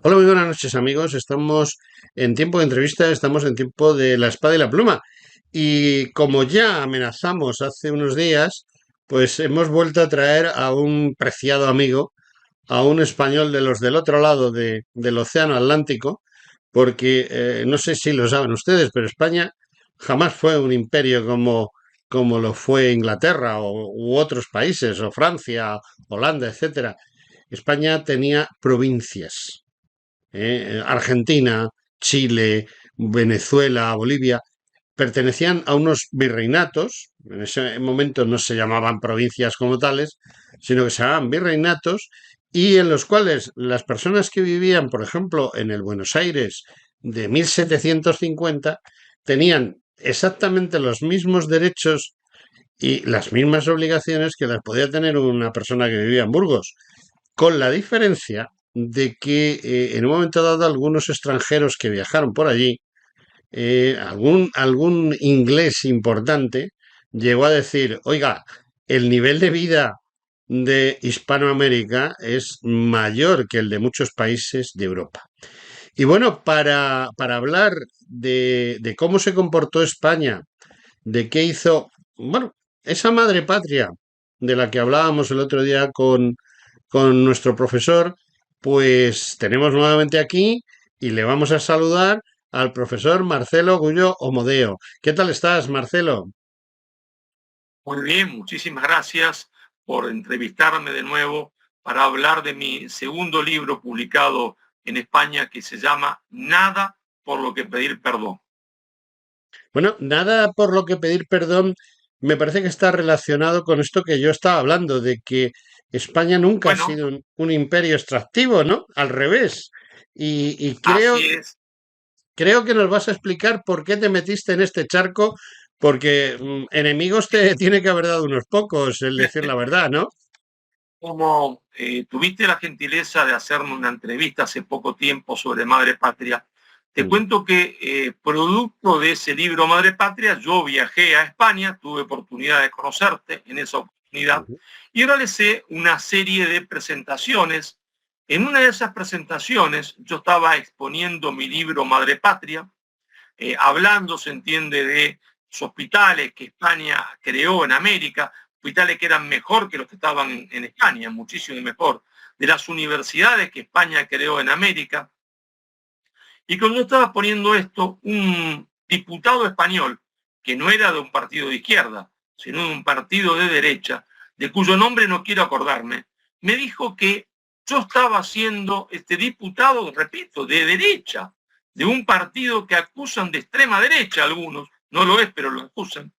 Hola, muy buenas noches amigos. Estamos en tiempo de entrevista, estamos en tiempo de la espada y la pluma. Y como ya amenazamos hace unos días, pues hemos vuelto a traer a un preciado amigo, a un español de los del otro lado del Océano Atlántico, porque no sé si lo saben ustedes, pero España jamás fue un imperio como lo fue Inglaterra u otros países, o Francia, Holanda, etcétera. España tenía provincias. Argentina, Chile, Venezuela, Bolivia, pertenecían a unos virreinatos, en ese momento no se llamaban provincias como tales, sino que se llamaban virreinatos, y en los cuales las personas que vivían, por ejemplo, en el Buenos Aires de 1750, tenían exactamente los mismos derechos y las mismas obligaciones que las podía tener una persona que vivía en Burgos, con la diferencia de que en un momento dado algunos extranjeros que viajaron por allí, algún inglés importante llegó a decir, oiga, el nivel de vida de Hispanoamérica es mayor que el de muchos países de Europa. Y bueno, para hablar de cómo se comportó España, de qué hizo, bueno, esa madre patria de la que hablábamos el otro día con nuestro profesor, pues tenemos nuevamente aquí y le vamos a saludar al profesor Marcelo Gullo Omodeo. ¿Qué tal estás, Marcelo? Muy bien, muchísimas gracias por entrevistarme de nuevo para hablar de mi segundo libro publicado en España que se llama Nada por lo que pedir perdón. Bueno, nada por lo que pedir perdón, me parece que está relacionado con esto que yo estaba hablando, de que España nunca ha Bueno, sido un imperio extractivo, ¿no? Al revés. Y creo, así es. creo que nos vas a explicar por qué te metiste en este charco, porque enemigos te tiene que haber dado unos pocos, el decir la verdad, ¿no? Como tuviste la gentileza de hacerme una entrevista hace poco tiempo sobre Madre Patria, te Mm, cuento que producto de ese libro Madre Patria, yo viajé a España, tuve oportunidad de conocerte en esa oportunidad ujú, y realicé una serie de presentaciones. En una de esas presentaciones yo estaba exponiendo mi libro Madre Patria, hablando, se entiende, de los hospitales que España creó en América, hospitales que eran mejor que los que estaban en España, muchísimo mejor, de las universidades que España creó en América. Y cuando yo estaba poniendo esto, un diputado español, que no era de un partido de izquierda, sino de un partido de derecha, de cuyo nombre no quiero acordarme, me dijo que yo estaba siendo este diputado, repito, de derecha, de un partido que acusan de extrema derecha algunos, no lo es, pero lo acusan.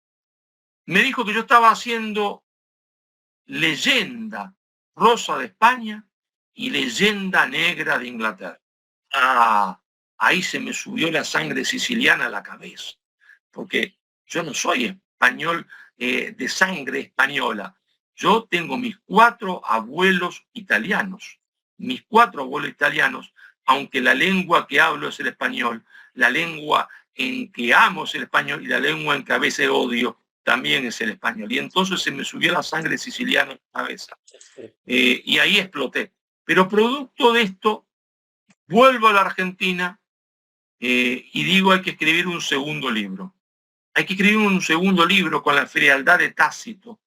Me dijo que yo estaba haciendo leyenda rosa de España y leyenda negra de Inglaterra. Ah, ahí se me subió la sangre siciliana a la cabeza, porque yo no soy español de sangre española. Yo tengo mis 4 abuelos italianos, mis 4 abuelos italianos, aunque la lengua que hablo es el español, la lengua en que amo es el español y la lengua en que a veces odio también es el español. Y entonces se me subió la sangre siciliana a la cabeza. Y ahí exploté. Pero producto de esto, vuelvo a la Argentina y digo hay que escribir un segundo libro. Hay que escribir un segundo libro con la frialdad de Tácito,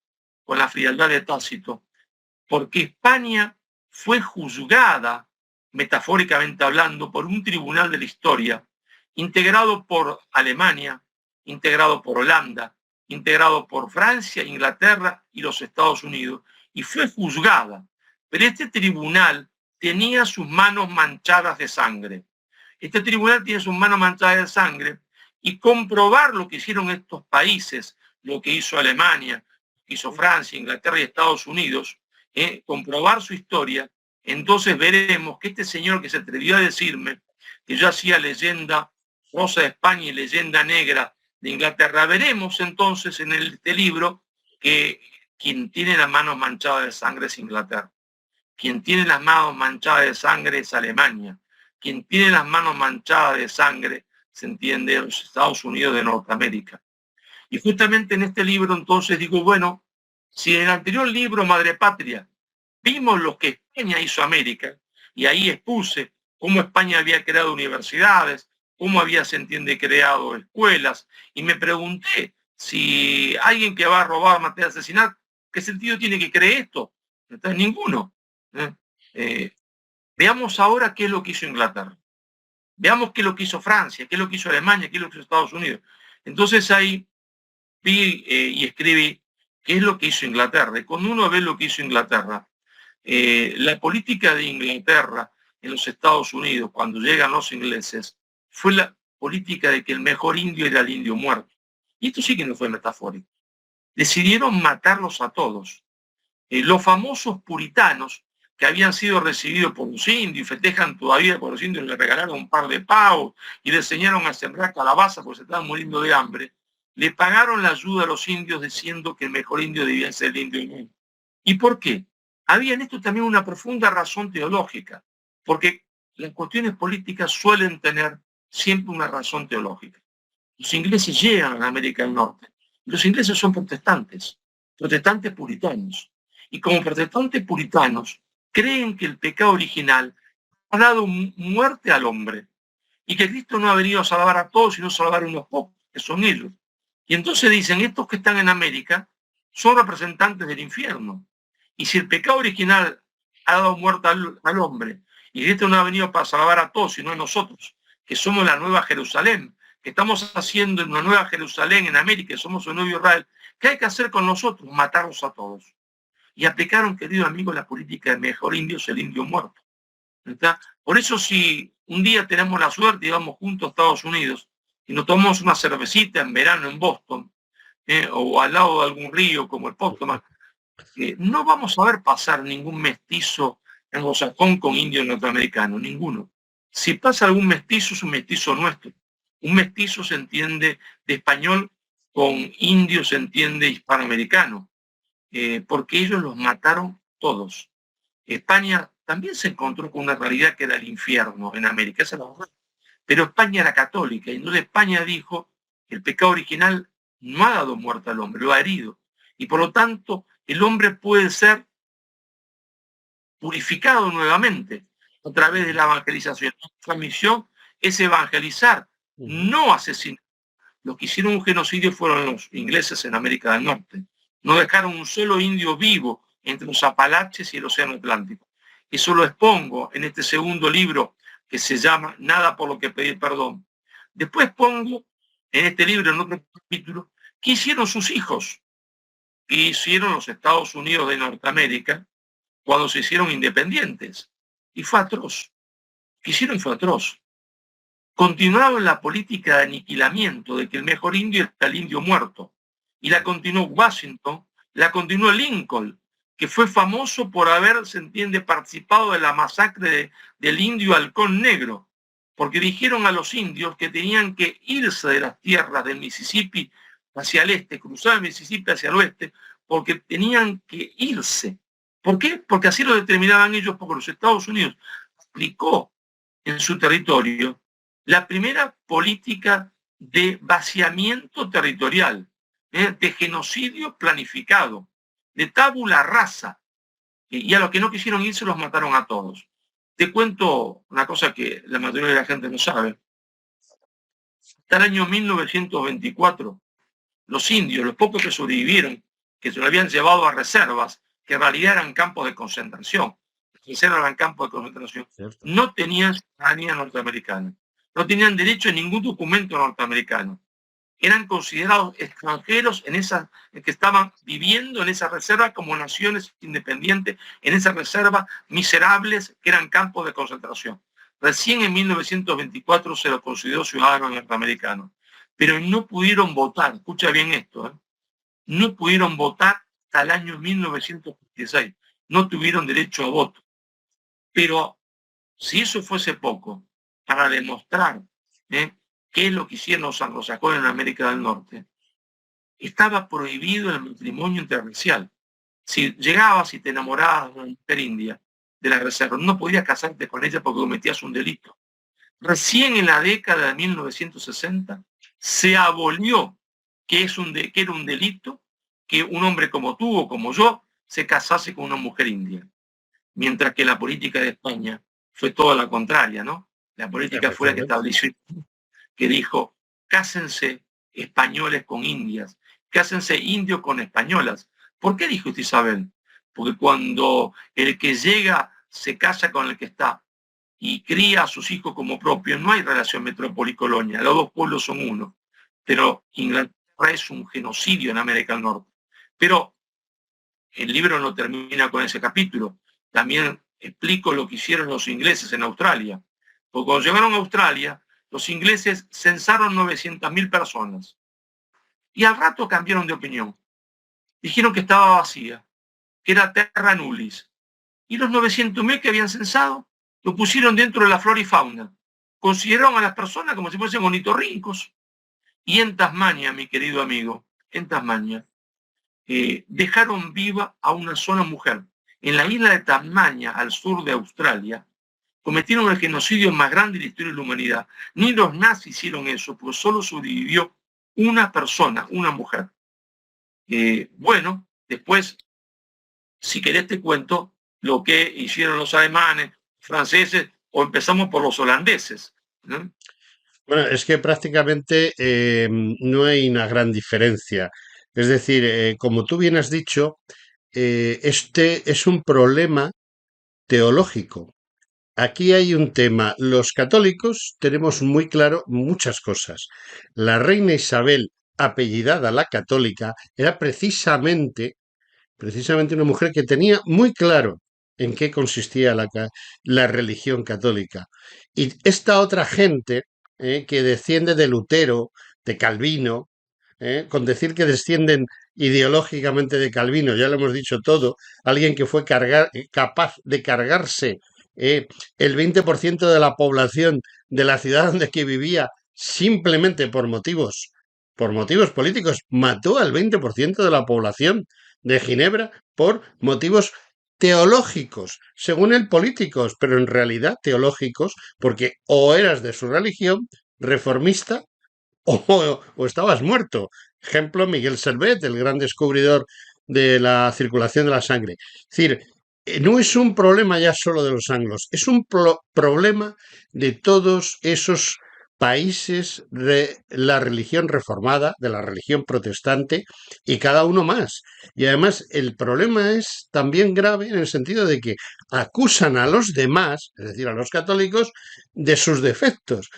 con la frialdad de Tácito, porque España fue juzgada, metafóricamente hablando, por un tribunal de la historia, integrado por Alemania, integrado por Holanda, integrado por Francia, Inglaterra y los Estados Unidos, y fue juzgada. Pero este tribunal tenía sus manos manchadas de sangre. Este tribunal tiene sus manos manchadas de sangre y comprobar lo que hicieron estos países lo que hizo Alemania, lo que hizo Francia, Inglaterra y Estados Unidos, comprobar su historia, entonces veremos que este señor que se atrevió a decirme que yo hacía leyenda rosa de España y leyenda negra de Inglaterra, veremos entonces en este libro que quien tiene las manos manchadas de sangre es Inglaterra, quien tiene las manos manchadas de sangre es Alemania, quien tiene las manos manchadas de sangre, se entiende, los Estados Unidos de Norteamérica. Y justamente en este libro entonces digo, bueno, si en el anterior libro, Madre Patria, vimos lo que España hizo a América, y ahí expuse cómo España había creado universidades, cómo había, se entiende, creado escuelas, y me pregunté si alguien que va a robar, matar, asesinar, ¿qué sentido tiene que creer esto? Entonces, ninguno. Veamos ahora qué es lo que hizo Inglaterra. Veamos qué es lo que hizo Francia, qué es lo que hizo Alemania, qué es lo que hizo Estados Unidos. Entonces ahí vi y escribí qué es lo que hizo Inglaterra. Y cuando uno ve lo que hizo Inglaterra, la política de Inglaterra en los Estados Unidos, cuando llegan los ingleses, fue la política de que el mejor indio era el indio muerto. Y esto sí que no fue metafórico. Decidieron matarlos a todos. Los famosos puritanos que habían sido recibidos por los indios y festejan todavía por los indios, le regalaron un par de pavos y le enseñaron a sembrar calabaza porque se estaban muriendo de hambre, le pagaron la ayuda a los indios diciendo que el mejor indio debía ser el indio del mundo. ¿Y por qué? Había en esto también una profunda razón teológica, porque las cuestiones políticas suelen tener siempre una razón teológica. Los ingleses llegan a América del Norte. Los ingleses son protestantes, protestantes puritanos. Y como protestantes puritanos, creen que el pecado original ha dado muerte al hombre y que Cristo no ha venido a salvar a todos, sino a salvar a unos pocos, que son ellos. Y entonces dicen, estos que están en América son representantes del infierno. Y si el pecado original ha dado muerte al hombre y Cristo no ha venido para salvar a todos, sino a nosotros, que somos la nueva Jerusalén, que estamos haciendo una nueva Jerusalén en América, que somos un nuevo Israel, ¿qué hay que hacer con nosotros? Matarlos a todos. Y aplicaron, querido amigo, la política de mejor indio es el indio muerto. ¿Está? Por eso si un día tenemos la suerte y vamos juntos a Estados Unidos y nos tomamos una cervecita en verano en Boston, o al lado de algún río como el Potomac, no vamos a ver pasar ningún mestizo anglosajón con indio norteamericano, ninguno. Si pasa algún mestizo, es un mestizo nuestro. Un mestizo se entiende de español, con indio se entiende hispanoamericano. Porque ellos los mataron todos. España también se encontró con una realidad que era el infierno en América, esa es la verdad. Pero España era católica y entonces España dijo que el pecado original no ha dado muerte al hombre, lo ha herido. Y por lo tanto, el hombre puede ser purificado nuevamente a través de la evangelización. Nuestra misión es evangelizar, no asesinar. Los que hicieron un genocidio fueron los ingleses en América del Norte. No dejaron un solo indio vivo entre los Apalaches y el Océano Atlántico. Eso lo expongo en este segundo libro que se llama Nada por lo que pedir perdón. Después pongo en este libro, en otro capítulo, qué hicieron sus hijos, qué hicieron los Estados Unidos de Norteamérica cuando se hicieron independientes. Y fue atroz. ¿Qué hicieron? Fue atroz. Continuaron la política de aniquilamiento, de que el mejor indio es el indio muerto. Y la continuó Washington, la continuó Lincoln, que fue famoso por haber, se entiende, participado de la masacre del indio halcón negro, porque dijeron a los indios que tenían que irse de las tierras del Mississippi hacia el este, cruzar el Mississippi hacia el oeste, porque tenían que irse. ¿Por qué? Porque así lo determinaban ellos, porque los Estados Unidos aplicó en su territorio la primera política de vaciamiento territorial, de genocidio planificado, de tabula rasa, y a los que no quisieron irse los mataron a todos. Te cuento una cosa que la mayoría de la gente no sabe. Hasta el año 1924, los indios, los pocos que sobrevivieron, que se lo habían llevado a reservas, que en realidad eran campos de concentración, eran campos de concentración, no tenían ciudadanía norteamericana. No tenían derecho a ningún documento norteamericano. Eran considerados extranjeros que estaban viviendo en esa reserva como naciones independientes, en esa reserva miserables que eran campos de concentración. Recién en 1924 se los consideró ciudadanos norteamericanos, pero no pudieron votar. Escucha bien esto, no pudieron votar hasta el año 1946, no tuvieron derecho a voto. Pero si eso fuese poco, para demostrar qué es lo que hicieron los anglosajones en América del Norte, estaba prohibido el matrimonio interracial. Si llegabas y te enamorabas de una mujer india de la reserva, no podías casarte con ella porque cometías un delito. Recién en la década de 1960 se abolió que era un delito que un hombre como tú o como yo se casase con una mujer india. Mientras que la política de España fue toda la contraria, ¿no? La política fue la que Efectivamente. estableció, que dijo, cásense españoles con indias, cásense indios con españolas. ¿Por qué dijo esto Isabel? Porque cuando el que llega se casa con el que está y cría a sus hijos como propios, no hay relación metrópoli y colonia, los dos pueblos son uno. Pero Inglaterra es un genocidio en América del Norte. Pero el libro no termina con ese capítulo. También explico lo que hicieron los ingleses en Australia. Porque cuando llegaron a Australia, los ingleses censaron 900.000 personas. Y al rato cambiaron de opinión. Dijeron que estaba vacía, que era terra nullis. Y los 900.000 que habían censado lo pusieron dentro de la flora y fauna. Consideraron a las personas como si fuesen ornitorrincos. Y en Tasmania, mi querido amigo, en Tasmania, dejaron viva a una sola mujer. En la isla de Tasmania, al sur de Australia, cometieron el genocidio más grande de la historia de la humanidad. Ni los nazis hicieron eso, pues solo sobrevivió una persona, una mujer. Bueno, después, si querés te cuento lo que hicieron los alemanes, franceses, o empezamos por los holandeses, ¿no? Bueno, es que prácticamente no hay una gran diferencia. Es decir, como tú bien has dicho, este es un problema teológico. Aquí hay un tema. Los católicos tenemos muy claro muchas cosas. La reina Isabel, apellidada la católica, era precisamente una mujer que tenía muy claro en qué consistía la religión católica. Y esta otra gente que desciende de Lutero, de Calvino, con decir que descienden ideológicamente de Calvino, ya lo hemos dicho todo, alguien que fue capaz de cargarse eh, el 20% de la población de la ciudad donde que vivía simplemente por motivos políticos, mató al 20% de la población de Ginebra por motivos teológicos, según él políticos, pero en realidad teológicos, porque o eras de su religión reformista o estabas muerto. Ejemplo, Miguel Servet, el gran descubridor de la circulación de la sangre. Es decir, no es un problema ya solo de los anglos, es un problema de todos esos países de la religión reformada, de la religión protestante, y cada uno más. Y además el problema es también grave en el sentido de que acusan a los demás, es decir, a los católicos, de sus defectos.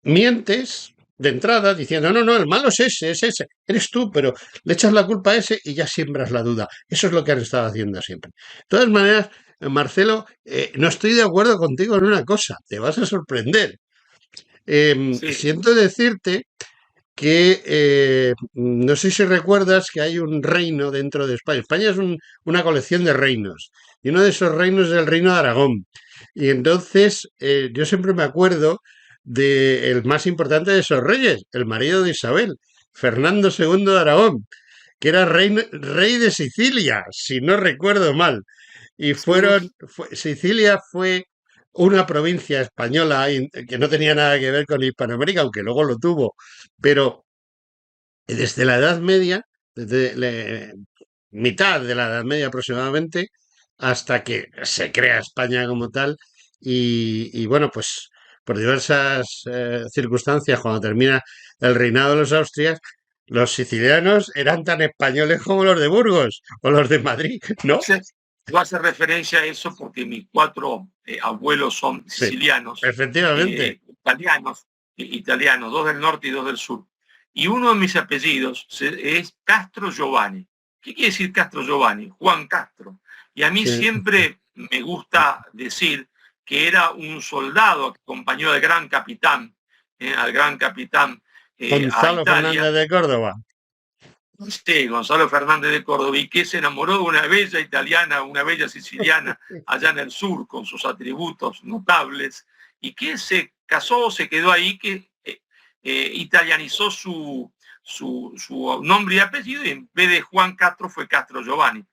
Mientes de entrada diciendo, no, no, el malo es ese, eres tú, pero le echas la culpa a ese y ya siembras la duda. Eso es lo que han estado haciendo siempre. De todas maneras, Marcelo, no estoy de acuerdo contigo en una cosa, te vas a sorprender. Sí, Siento decirte que no sé si recuerdas que hay un reino dentro de España. España es una colección de reinos y uno de esos reinos es el reino de Aragón. Y entonces yo siempre me acuerdo del más importante de esos reyes, el marido de Isabel, Fernando II de Aragón, que era rey de Sicilia, si no recuerdo mal. Y sí. Sicilia fue una provincia española que no tenía nada que ver con Hispanoamérica, aunque luego lo tuvo, pero desde la Edad Media, desde mitad de la Edad Media aproximadamente, hasta que se crea España como tal, y bueno, pues por diversas circunstancias, cuando termina el reinado de los Austrias, los sicilianos eran tan españoles como los de Burgos o los de Madrid, ¿no? Yo hace referencia a eso porque mis cuatro abuelos son Sí, sicilianos, efectivamente. italianos, dos del norte y dos del sur. Y uno de mis apellidos es Castro Giovanni. ¿Qué quiere decir Castro Giovanni? Juan Castro. Y a mí Sí. siempre me gusta decir que era un soldado que acompañó al gran capitán a Gonzalo Italia. Fernández de Córdoba. Sí, Gonzalo Fernández de Córdoba, y que se enamoró de una bella italiana, una bella siciliana allá en el sur, con sus atributos notables, y que se casó, se quedó ahí, que italianizó su nombre y apellido, y en vez de Juan Castro fue Castro Giovanni.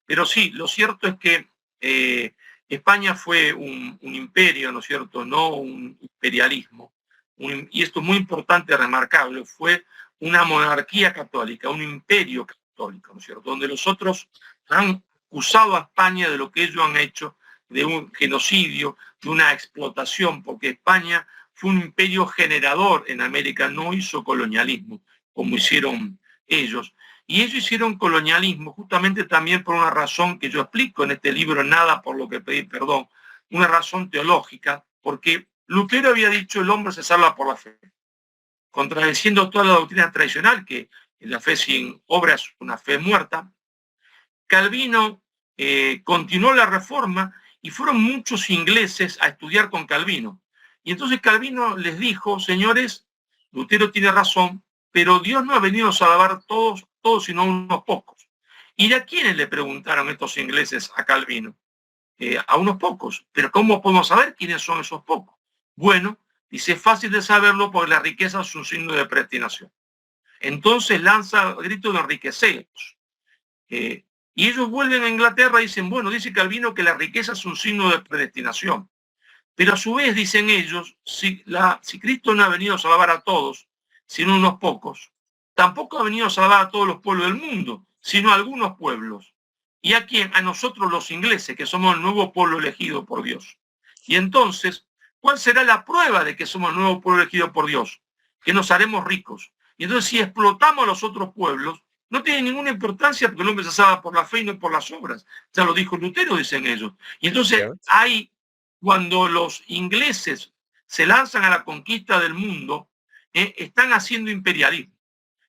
Pero sí, lo cierto es que España fue un imperio, ¿no es cierto? No un imperialismo. Y esto es muy importante remarcarlo, fue una monarquía católica, un imperio católico, ¿no es cierto? Donde los otros han acusado a España de lo que ellos han hecho, de un genocidio, de una explotación, porque España fue un imperio generador en América, no hizo colonialismo, como hicieron ellos. Y ellos hicieron colonialismo justamente también por una razón que yo explico en este libro, Nada por lo que pedí perdón, una razón teológica, porque Lutero había dicho el hombre se salva por la fe, contradeciendo toda la doctrina tradicional, que la fe sin obra es una fe muerta. Calvino continuó la reforma y fueron muchos ingleses a estudiar con Calvino. Y entonces Calvino les dijo, señores, Lutero tiene razón, pero Dios no ha venido a salvar todos, sino unos pocos. ¿Y a quiénes le preguntaron estos ingleses a Calvino? A unos pocos. Pero ¿cómo podemos saber quiénes son esos pocos? Bueno, dice, es fácil de saberlo porque la riqueza es un signo de predestinación. Entonces lanza el grito de enriqueceos. Y ellos vuelven a Inglaterra y dicen, bueno, dice Calvino que la riqueza es un signo de predestinación. Pero a su vez, dicen ellos, si Cristo no ha venido a salvar a todos, sino a unos pocos, tampoco ha venido a salvar a todos los pueblos del mundo, sino a algunos pueblos. ¿Y a quién? A nosotros los ingleses, que somos el nuevo pueblo elegido por Dios. Y entonces, ¿cuál será la prueba de que somos el nuevo pueblo elegido por Dios? Que nos haremos ricos. Y entonces, si explotamos a los otros pueblos, no tiene ninguna importancia porque el hombre se salva por la fe y no por las obras. Ya lo dijo Lutero, dicen ellos. Y entonces hay, cuando los ingleses se lanzan a la conquista del mundo, están haciendo imperialismo.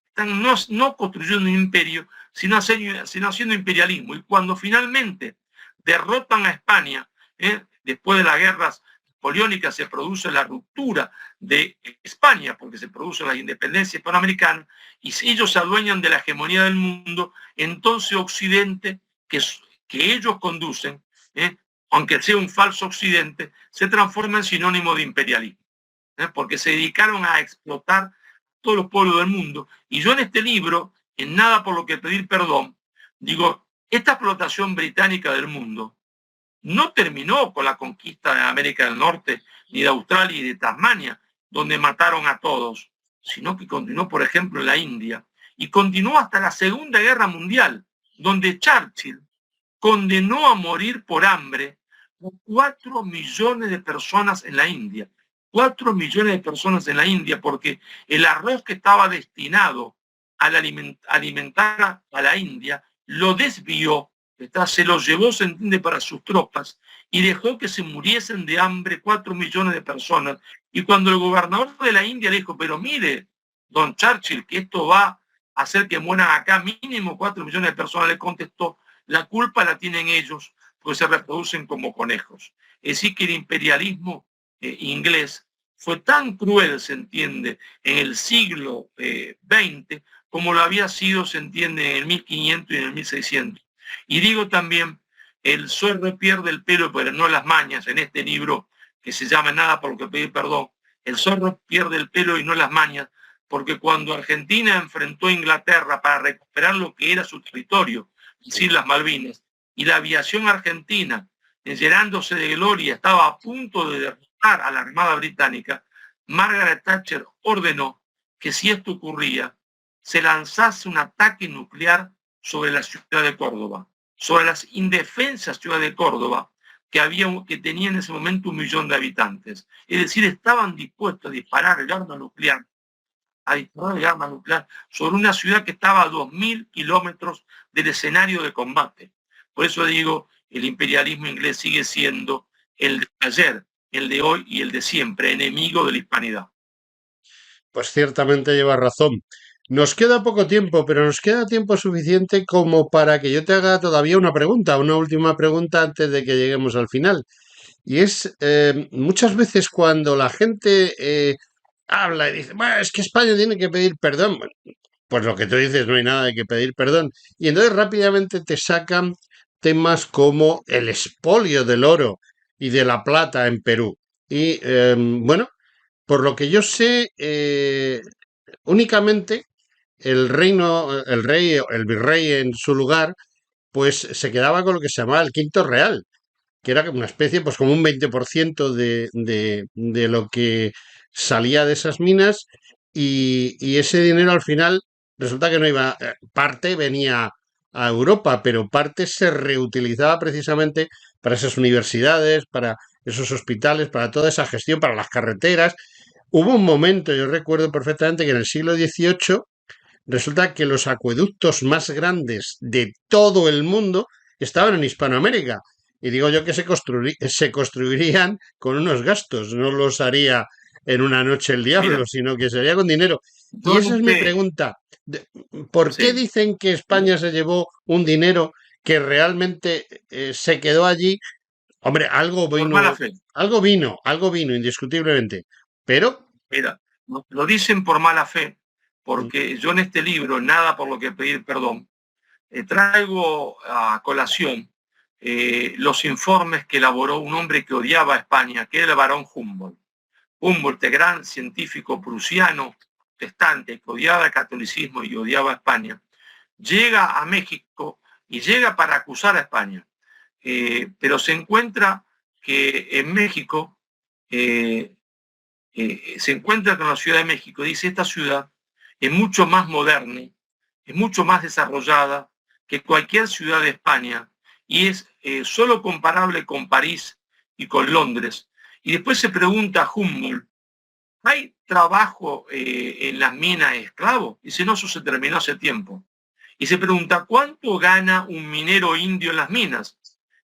Están no construyendo un imperio, sino haciendo imperialismo. Y cuando finalmente derrotan a España, después de las guerras napoleónicas se produce la ruptura de España, porque se produce la independencia hispanoamericana, y si ellos se adueñan de la hegemonía del mundo, entonces Occidente, que ellos conducen, aunque sea un falso Occidente, se transforma en sinónimo de imperialismo, porque se dedicaron a explotar todos los pueblos del mundo. Y yo en este libro, en Nada por lo que pedir perdón, digo, esta explotación británica del mundo no terminó con la conquista de América del Norte, ni de Australia y de Tasmania, donde mataron a todos, sino que continuó, por ejemplo, en la India, y continuó hasta la Segunda Guerra Mundial, donde Churchill condenó a morir por hambre a 4 millones de personas en la India. 4 millones de personas en la India, porque el arroz que estaba destinado a alimentar a la India lo desvió, se lo llevó, se entiende, para sus tropas y dejó que se muriesen de hambre 4 millones de personas. Y cuando el gobernador de la India le dijo, pero mire, don Churchill, que esto va a hacer que mueran acá mínimo 4 millones de personas, le contestó, la culpa la tienen ellos, pues se reproducen como conejos. Es decir, que el imperialismo inglés fue tan cruel, se entiende, en el siglo XX, como lo había sido, se entiende, en el 1500 y en el 1600. Y digo también, el zorro pierde el pelo, pero no las mañas, en este libro que se llama Nada por lo que pedir perdón, el zorro pierde el pelo y no las mañas, porque cuando Argentina enfrentó a Inglaterra para recuperar lo que era su territorio, es decir, las Malvinas, y la aviación argentina, llenándose de gloria, estaba a punto de derrotar a la Armada Británica, Margaret Thatcher ordenó que si esto ocurría, se lanzase un ataque nuclear sobre la ciudad de Córdoba, sobre las indefensas ciudades de Córdoba, que tenía en ese momento 1 millón de habitantes. Es decir, estaban dispuestos a disparar el arma nuclear, sobre una ciudad que estaba a 2.000 kilómetros del escenario de combate. Por eso digo, el imperialismo inglés sigue siendo el de ayer, el de hoy y el de siempre, enemigo de la hispanidad. Pues ciertamente llevas razón. Nos queda poco tiempo, pero nos queda tiempo suficiente como para que yo te haga todavía una pregunta, una última pregunta antes de que lleguemos al final. Y es, muchas veces cuando la gente habla y dice, bueno, es que España tiene que pedir perdón. Bueno, pues lo que tú dices, no hay nada de que pedir perdón. Y entonces rápidamente te sacan temas como el expolio del oro y de la plata en Perú. Y bueno, por lo que yo sé, únicamente el reino, el rey, el virrey en su lugar, pues se quedaba con lo que se llamaba el quinto real, que era una especie, pues como un 20% de lo que salía de esas minas y ese dinero al final resulta que no iba, parte venía a Europa, pero parte se reutilizaba precisamente para esas universidades, para esos hospitales, para toda esa gestión, para las carreteras. Hubo un momento, yo recuerdo perfectamente que en el siglo XVIII resulta que los acueductos más grandes de todo el mundo estaban en Hispanoamérica. Y digo yo que se construirían con unos gastos, no los haría en una noche el diablo, Mira, sino que sería con dinero. Y yo esa es mi noté, pregunta. ¿Por qué sí, dicen que España se llevó un dinero que realmente se quedó allí? Hombre, por mala fe. algo vino, indiscutiblemente. Pero, Mira, lo dicen por mala fe, porque yo en este libro, Nada por lo que pedir perdón, traigo a colación los informes que elaboró un hombre que odiaba a España, que era el barón Humboldt. Humboldt, el gran científico prusiano, protestante, que odiaba el catolicismo y odiaba a España, llega a México y llega para acusar a España. Pero se encuentra que en México eh, se encuentra con la Ciudad de México, dice, esta ciudad es mucho más moderna, es mucho más desarrollada que cualquier ciudad de España y es solo comparable con París y con Londres. Y después se pregunta a Humboldt, ¿hay trabajo en las minas de esclavos? Dice, no, eso se terminó hace tiempo. Y se pregunta, ¿cuánto gana un minero indio en las minas?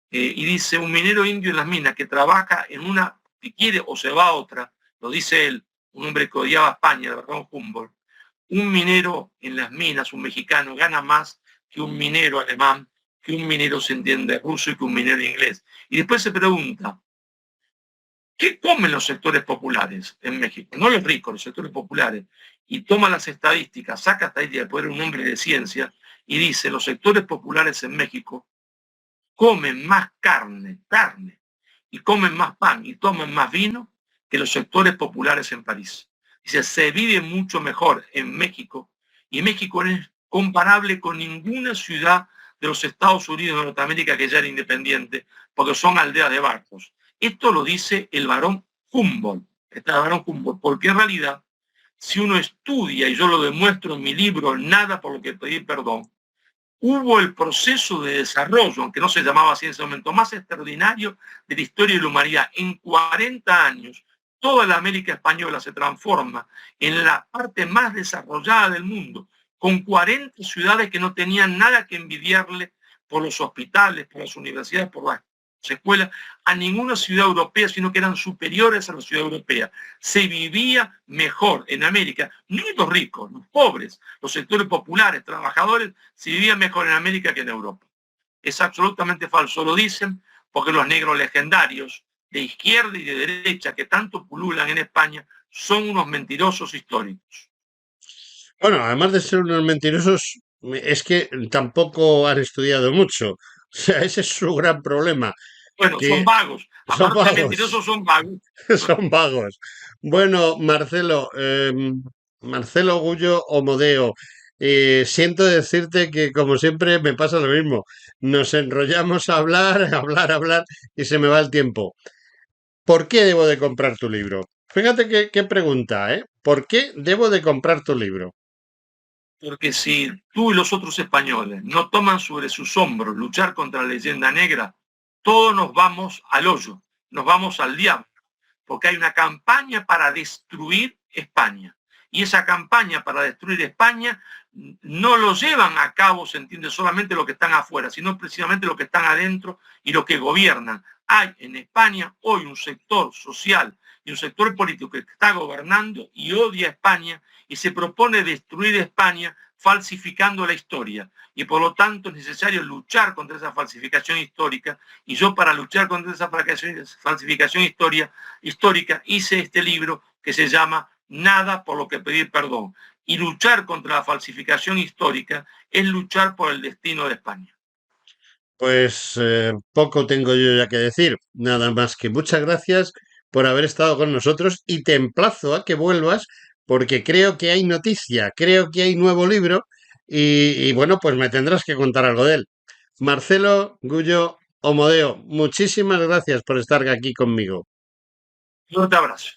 Y dice, un minero indio en las minas que trabaja en una, si quiere o se va a otra, lo dice él, un hombre que odiaba a España, de Barón Humboldt, un minero en las minas, un mexicano, gana más que un minero alemán, que un minero se entiende ruso y que un minero inglés. Y después se pregunta, ¿qué comen los sectores populares en México? No los ricos, los sectores populares. Y toma las estadísticas, saca estadísticas, después era un hombre de ciencia, y dice, los sectores populares en México comen más carne, y comen más pan y toman más vino que los sectores populares en París. Dice, se vive mucho mejor en México, y México no es comparable con ninguna ciudad de los Estados Unidos de Norteamérica que ya era independiente, porque son aldeas de barcos. Esto lo dice el barón Humboldt, porque en realidad, si uno estudia, y yo lo demuestro en mi libro, Nada por lo que pedir perdón, hubo el proceso de desarrollo, aunque no se llamaba así en ese momento, más extraordinario de la historia de la humanidad. En 40 años, toda la América española se transforma en la parte más desarrollada del mundo, con 40 ciudades que no tenían nada que envidiarle por los hospitales, por las universidades, por las escuelas, a ninguna ciudad europea, sino que eran superiores a la ciudad europea. Se vivía mejor en América, no los ricos, los pobres, los sectores populares, trabajadores, se vivía mejor en América que en Europa. Es absolutamente falso, lo dicen porque los negros legendarios de izquierda y de derecha que tanto pululan en España son unos mentirosos históricos. bueno, además de ser unos mentirosos, es que tampoco han estudiado mucho. O sea, ese es su gran problema, Bueno, son que vagos, son aparte de vagos, mentirosos son vagos. son vagos. Bueno, Marcelo, Marcelo Gullo Omodeo, siento decirte que como siempre me pasa lo mismo. Nos enrollamos a hablar, hablar y se me va el tiempo. ¿Por qué debo de comprar tu libro? Fíjate qué pregunta, ¿eh? ¿Por qué debo de comprar tu libro? Porque si tú y los otros españoles no toman sobre sus hombros luchar contra la leyenda negra, todos nos vamos al hoyo, nos vamos al diablo, porque hay una campaña para destruir España. Y esa campaña para destruir España no lo llevan a cabo, se entiende, solamente los que están afuera, sino precisamente los que están adentro y los que gobiernan. Hay en España hoy un sector social y un sector político que está gobernando y odia a España y se propone destruir España falsificando la historia. Y por lo tanto es necesario luchar contra esa falsificación histórica. Y yo para luchar contra esa falsificación histórica hice este libro que se llama Nada por lo que pedir perdón. Y luchar contra la falsificación histórica es luchar por el destino de España. Pues poco tengo yo ya que decir, nada más que muchas gracias por haber estado con nosotros y te emplazo a que vuelvas porque creo que hay noticia, creo que hay nuevo libro y bueno, pues me tendrás que contar algo de él. Marcelo Gullo Omodeo, muchísimas gracias por estar aquí conmigo. Un fuerte abrazo.